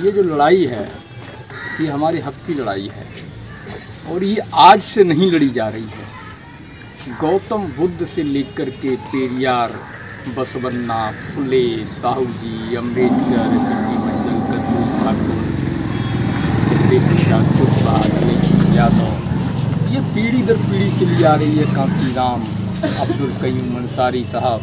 ये जो लड़ाई है ये हमारे हक की लड़ाई है और ये आज से नहीं लड़ी जा रही है। गौतम बुद्ध से लेकर के पेरियार, बसवन्ना, फुले, साहू जी, अम्बेडकर, बिरजू मंडल, कर्पूरी ठाकुर, जगदेव प्रसाद कुशवाहा, अखिलेश यादव, ये पीढ़ी दर पीढ़ी चली आ रही है। कांसीराम, अब्दुल कयूम अंसारी साहब,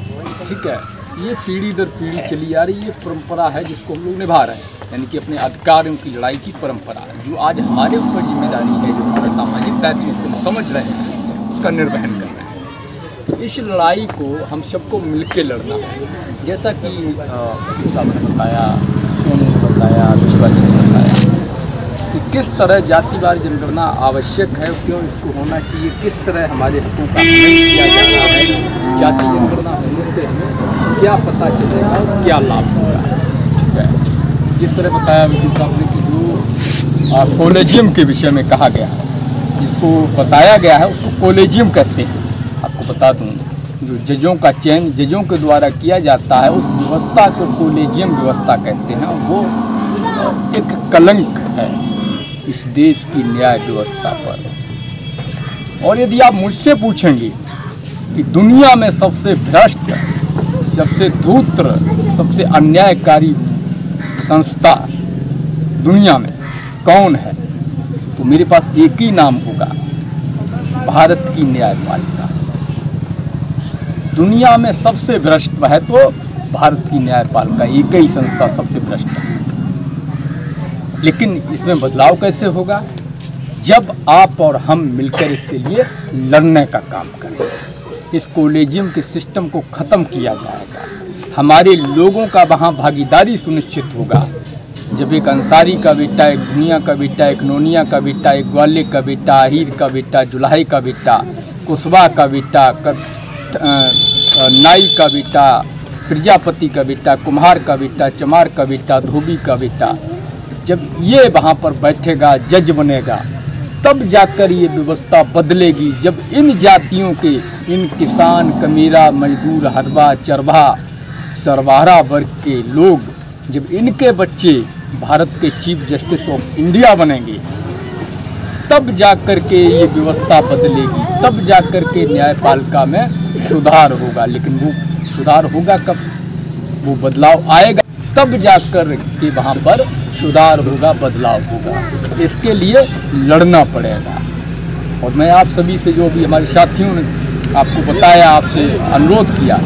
ठीक है, ये पीढ़ी दर पीढ़ी चली आ रही है परंपरा है जिसको हम लोग निभा रहे हैं, यानी कि अपने अधिकारों की लड़ाई की परंपरा है जो आज हमारे ऊपर जिम्मेदारी है, जो हमारा सामाजिक दायित्व जिसको हम समझ रहे हैं उसका निर्वहन कर रहे हैं। तो इस लड़ाई को हम सबको मिलकर लड़ना है। जैसा कि साहब ने बताया, सोनू ने बताया, विश्वाजी ने बताया कि किस तरह जातिवार जनगणना आवश्यक है, क्यों इसको होना चाहिए, किस तरह हमारे हकों का हनन किया जा रहा है। जाति जनगणना होने से हमें क्या पता चलेगा और क्या लाभ होगा। ठीक है, जिस तरह बताया विजय साहब ने कि जो कॉलेजियम के विषय में कहा गया है, जिसको बताया गया है उसको कॉलेजियम कहते हैं। आपको बता दूँ, जो जजों का चयन जजों के द्वारा किया जाता है उस व्यवस्था को कॉलेजियम व्यवस्था कहते हैं। वो एक कलंक है इस देश की न्याय व्यवस्था पर। और यदि आप मुझसे पूछेंगे कि दुनिया में सबसे भ्रष्ट, सबसे धूर्त, सबसे अन्यायकारी संस्था दुनिया में कौन है, तो मेरे पास एक ही नाम होगा, भारत की न्यायपालिका। दुनिया में सबसे भ्रष्ट है तो भारत की न्यायपालिका, एक ही संस्था सबसे भ्रष्ट है। लेकिन इसमें बदलाव कैसे होगा? जब आप और हम मिलकर इसके लिए लड़ने का काम करें। इस कॉलेजियम के सिस्टम को ख़त्म किया जाएगा, हमारे लोगों का वहाँ भागीदारी सुनिश्चित होगा। जब एक अंसारी का बेटा, एक दुनिया का बेटा, एक नोनिया का बेटा, एक ग्वाले का बेटा, आहिर का बेटा, जुलाही का बेटा, कुशवाहा का बेटा, नाई का बेटा, प्रजापति का बेटा, कुम्हार का बेटा, चमार का बेटा, धोबी का बेटा, जब ये वहाँ पर बैठेगा, जज बनेगा, तब जाकर ये व्यवस्था बदलेगी। जब इन जातियों के, इन किसान, कमीरा, मजदूर, हरबा, चरबा, सरवारा वर्ग के लोग, जब इनके बच्चे भारत के चीफ जस्टिस ऑफ इंडिया बनेंगे, तब जाकर के ये व्यवस्था बदलेगी, तब जाकर के न्यायपालिका में सुधार होगा। लेकिन वो सुधार होगा कब? वो बदलाव आएगा तब जाकर के वहाँ पर सुधार होगा, बदलाव होगा। इसके लिए लड़ना पड़ेगा। और मैं आप सभी से, जो भी हमारे साथियों ने आपको बताया, आपसे अनुरोध किया,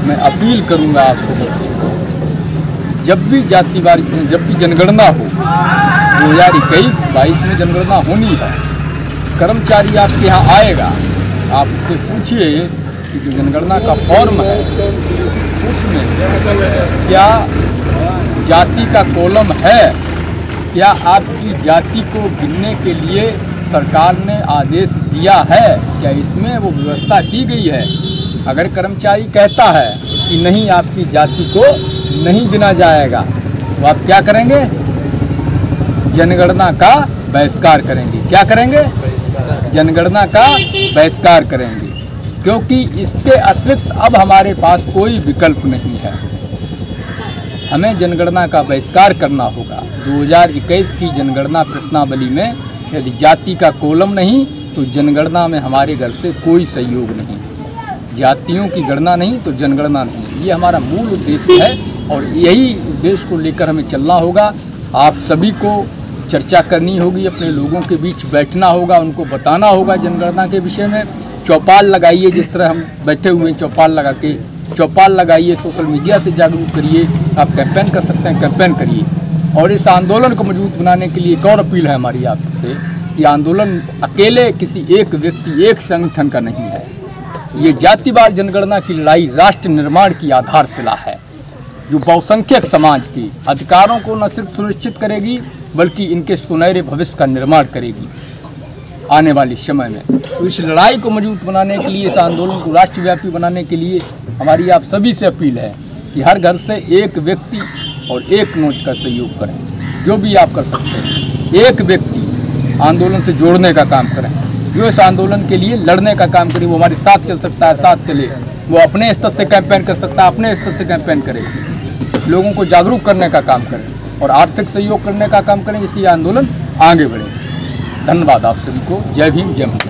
मैं अपील करूँगा आप सभी से, जब भी जातिवार, जब भी जनगणना हो, 2021-22 में जनगणना होनी है, कर्मचारी आपके यहाँ आएगा, आप उससे पूछिए कि जो जनगणना का फॉर्म है उसमें क्या जाति का कॉलम है, क्या आपकी जाति को गिनने के लिए सरकार ने आदेश दिया है, क्या इसमें वो व्यवस्था की गई है। अगर कर्मचारी कहता है कि नहीं, आपकी जाति को नहीं गिना जाएगा, तो आप क्या करेंगे? जनगणना का बहिष्कार करेंगे। क्या करेंगे? जनगणना का बहिष्कार करेंगे, क्योंकि इसके अतिरिक्त अब हमारे पास कोई विकल्प नहीं है। हमें जनगणना का बहिष्कार करना होगा। 2021 की जनगणना प्रश्नावली में यदि जाति का कॉलम नहीं, तो जनगणना में हमारे घर से कोई सहयोग नहीं। जातियों की गणना नहीं तो जनगणना नहीं। ये हमारा मूल उद्देश्य है और यही उद्देश्य को लेकर हमें चलना होगा। आप सभी को चर्चा करनी होगी, अपने लोगों के बीच बैठना होगा, उनको बताना होगा जनगणना के विषय में। चौपाल लगाइए, जिस तरह हम बैठे हुए हैं, चौपाल लगा के चौपाल लगाइए, सोशल मीडिया से जागरूक करिए। आप कैंपेन कर सकते हैं, कैंपेन करिए। और इस आंदोलन को मजबूत बनाने के लिए एक और अपील है हमारी आपसे कि आंदोलन अकेले किसी एक व्यक्ति, एक संगठन का नहीं है। ये जातिवार जनगणना की लड़ाई राष्ट्र निर्माण की आधारशिला है, जो बहुसंख्यक समाज के अधिकारों को न सिर्फ सुनिश्चित करेगी बल्कि इनके सुनहरे भविष्य का निर्माण करेगी आने वाले समय में। तो इस लड़ाई को मजबूत बनाने के लिए, इस आंदोलन को राष्ट्रव्यापी बनाने के लिए हमारी आप सभी से अपील है कि हर घर से एक व्यक्ति और एक नोट का सहयोग करें। जो भी आप कर सकते हैं, एक व्यक्ति आंदोलन से जोड़ने का काम करें, जो इस आंदोलन के लिए लड़ने का काम करे, वो हमारे साथ चल सकता है, साथ चले। वो अपने स्तर से कैंपेन कर सकता है, अपने स्तर से कैंपेन करे, लोगों को जागरूक करने का काम करें। और आर्थिक सहयोग करने का काम करें, जिससे ये आंदोलन आगे बढ़े। धन्यवाद आप सभी को। जय भीम, जय भारत।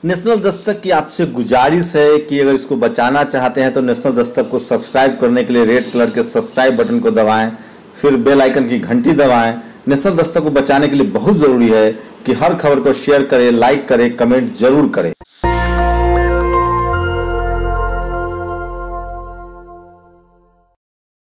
नेशनल दस्तक की आपसे गुजारिश है कि अगर इसको बचाना चाहते हैं तो नेशनल दस्तक को सब्सक्राइब करने के लिए रेड कलर के सब्सक्राइब बटन को दबाएं, फिर बेल आइकन की घंटी दबाएं। नेशनल दस्तक को बचाने के लिए बहुत जरूरी है कि हर खबर को शेयर करें, लाइक करें, कमेंट जरूर करें।